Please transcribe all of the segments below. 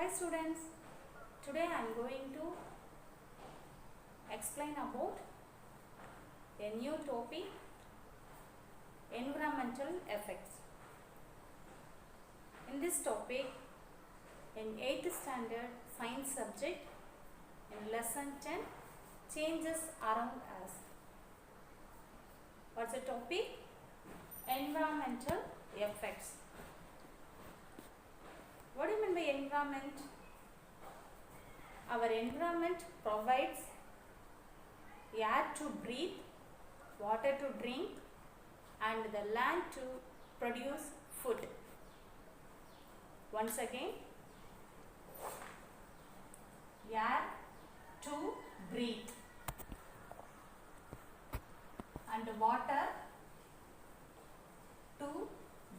Hi students, today I am going to explain about a new topic, environmental effects. In this topic, in 8th standard science subject, in lesson 10, changes around us. What's the topic? Environmental effects. What do you mean by environment? Our environment provides air to breathe, water to drink, and the land to produce food. Once again, air to breathe and water to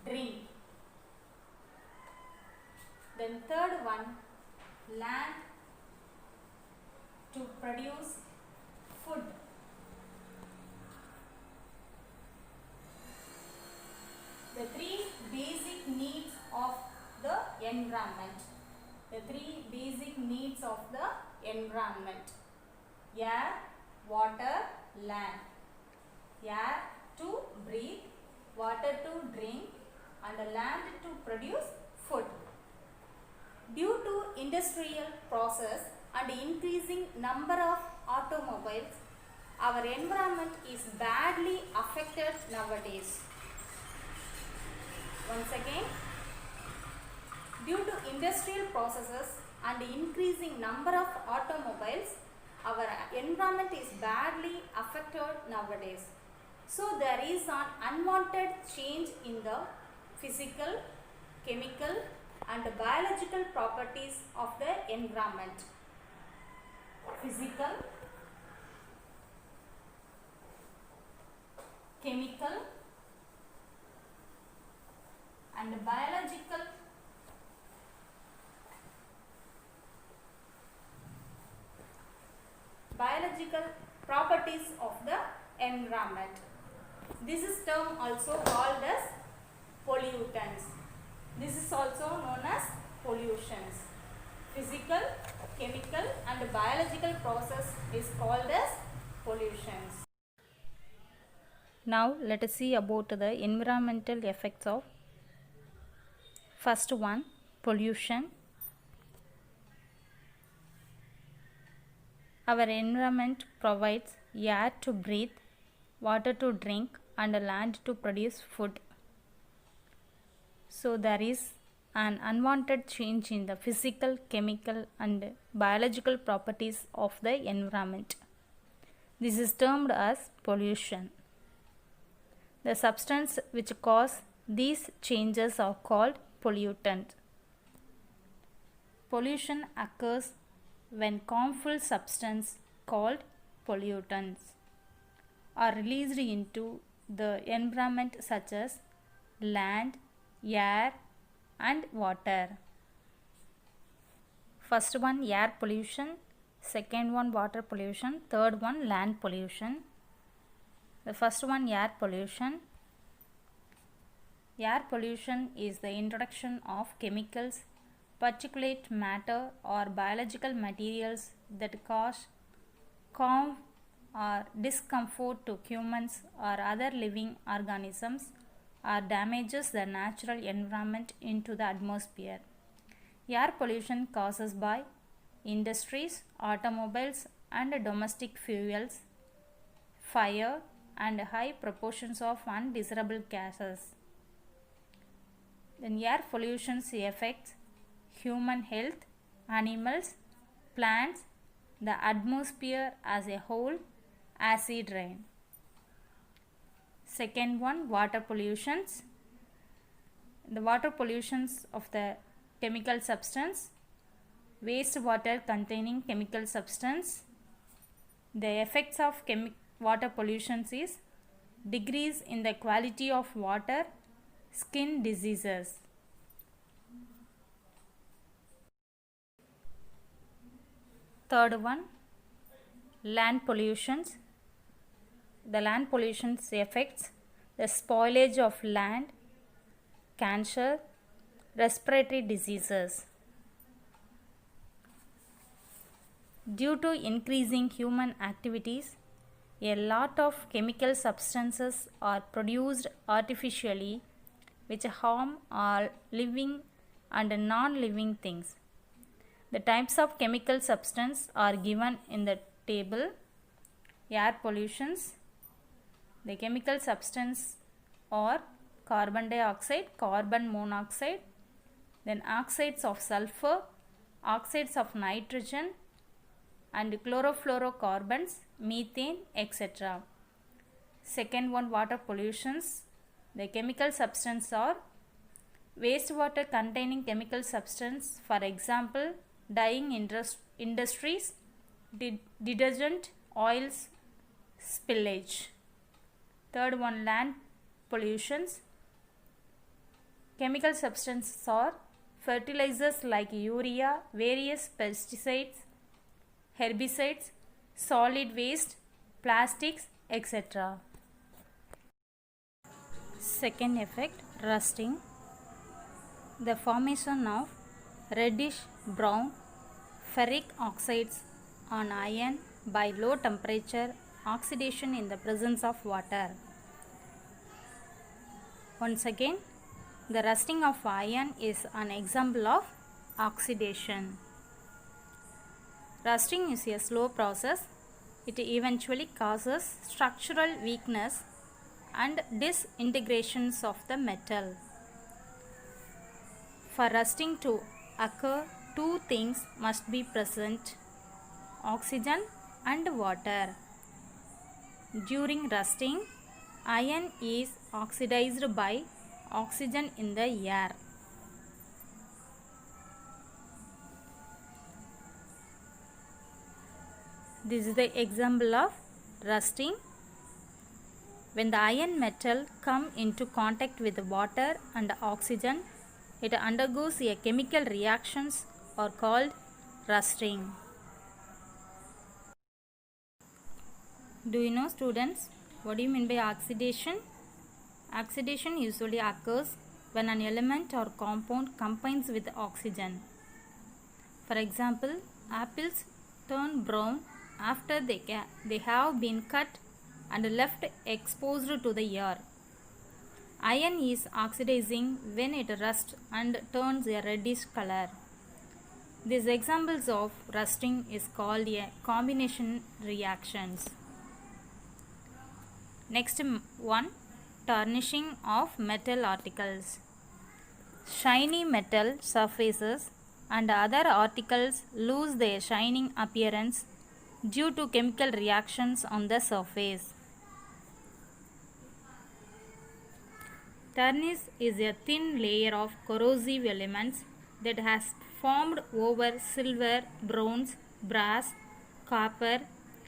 drink. Then third one, land to produce food. The three basic needs of the environment. The three basic needs of the environment: air, water, land. Air to breathe, water to drink, and land to produce food. Due to industrial process and increasing number of automobiles, our environment is badly affected nowadays. Once again, due to industrial processes and increasing number of automobiles, our environment is badly affected nowadays. So there is an unwanted change in the physical, chemical and biological properties of the environment. Physical, chemical and biological properties of the environment. This is term also called as pollutants. This is also known as pollutions. Physical, chemical and biological process is called as pollutions. Now let us see about the environmental effects of first one, pollution. Our environment provides air to breathe, water to drink and land to produce food. So there is an unwanted change in the physical, chemical and biological properties of the environment. This is termed as pollution. The substance which cause these changes are called pollutants. Pollution occurs when harmful substances called pollutants are released into the environment such as land, air and water. First one, air pollution. Second one, water pollution. Third one, land pollution. The first one, air pollution. Air pollution is the introduction of chemicals, particulate matter or biological materials that cause harm or discomfort to humans or other living organisms or damages the natural environment into the atmosphere. Air pollution causes by industries, automobiles and domestic fuels, fire and high proportions of undesirable gases. Then air pollution affects human health, animals, plants, the atmosphere as a whole, acid rain. Second one, water pollutions. The water pollutions of the chemical substance, wastewater containing chemical substance. The effects of water pollutions is decrease in the quality of water, skin diseases. Third one, land pollutions. The land pollution affects the spoilage of land, cancer, respiratory diseases. Due to increasing human activities, a lot of chemical substances are produced artificially which harm all living and non-living things. The types of chemical substance are given in the table. Air pollutions. The chemical substance are carbon dioxide, carbon monoxide, then oxides of sulfur, oxides of nitrogen, and chlorofluorocarbons, methane, etc. Second one, water pollutions. The chemical substance are wastewater containing chemical substance, for example, dyeing industries, detergent, oils, spillage. Third one, land pollutions. Chemical substances are fertilizers like urea, various pesticides, herbicides, solid waste, plastics, etc. Second effect, rusting. The formation of reddish brown ferric oxides on iron by low temperature oxidation in the presence of water. Once again, the rusting of iron is an example of oxidation. Rusting is a slow process. It eventually causes structural weakness and disintegrations of the metal. For rusting to occur, two things must be present: oxygen and water. During rusting, iron is oxidized by oxygen in the air. This is the example of rusting. When the iron metal come into contact with water and oxygen, it undergoes a chemical reactions are called rusting. Do you know, students, what do you mean by oxidation? Oxidation usually occurs when an element or compound combines with oxygen. For example, apples turn brown after they have been cut and left exposed to the air. Iron is oxidizing when it rusts and turns a reddish color. These examples of rusting is called a combination reactions. Next one, tarnishing of metal articles. Shiny metal surfaces and other articles lose their shining appearance due to chemical reactions on the surface. Tarnish is a thin layer of corrosive elements that has formed over silver, bronze, brass, copper,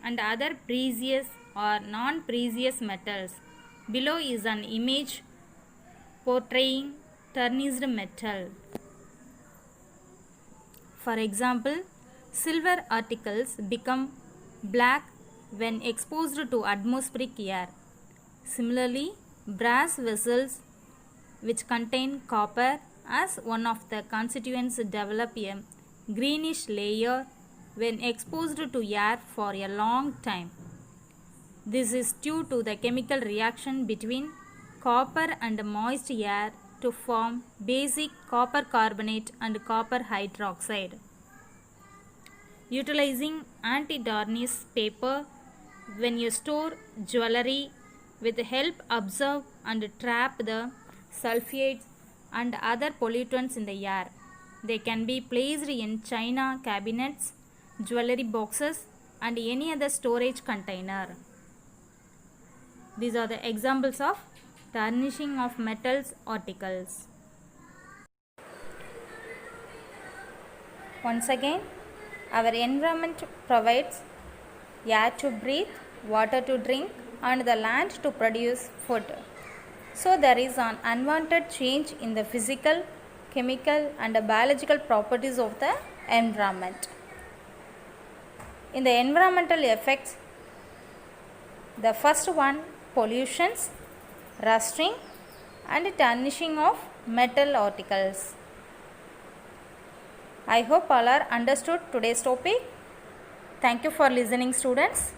and other precious or non-precious metals. Below is an image portraying tarnished metal. For example, silver articles become black when exposed to atmospheric air. Similarly, brass vessels which contain copper as one of the constituents develop a greenish layer when exposed to air for a long time. This is due to the chemical reaction between copper and moist air to form basic copper carbonate and copper hydroxide. Utilizing anti-tarnish paper when you store jewelry with help absorb and trap the sulfates and other pollutants in the air. They can be placed in china cabinets, jewelry boxes, and any other storage container. These are the examples of tarnishing of metals articles. Once again, our environment provides air to breathe, water to drink, and the land to produce food. So there is an unwanted change in the physical, chemical, and biological properties of the environment. In the environmental effects, the first one, pollutions, rusting, and tarnishing of metal articles. I hope all are understood today's topic. Thank you for listening, students.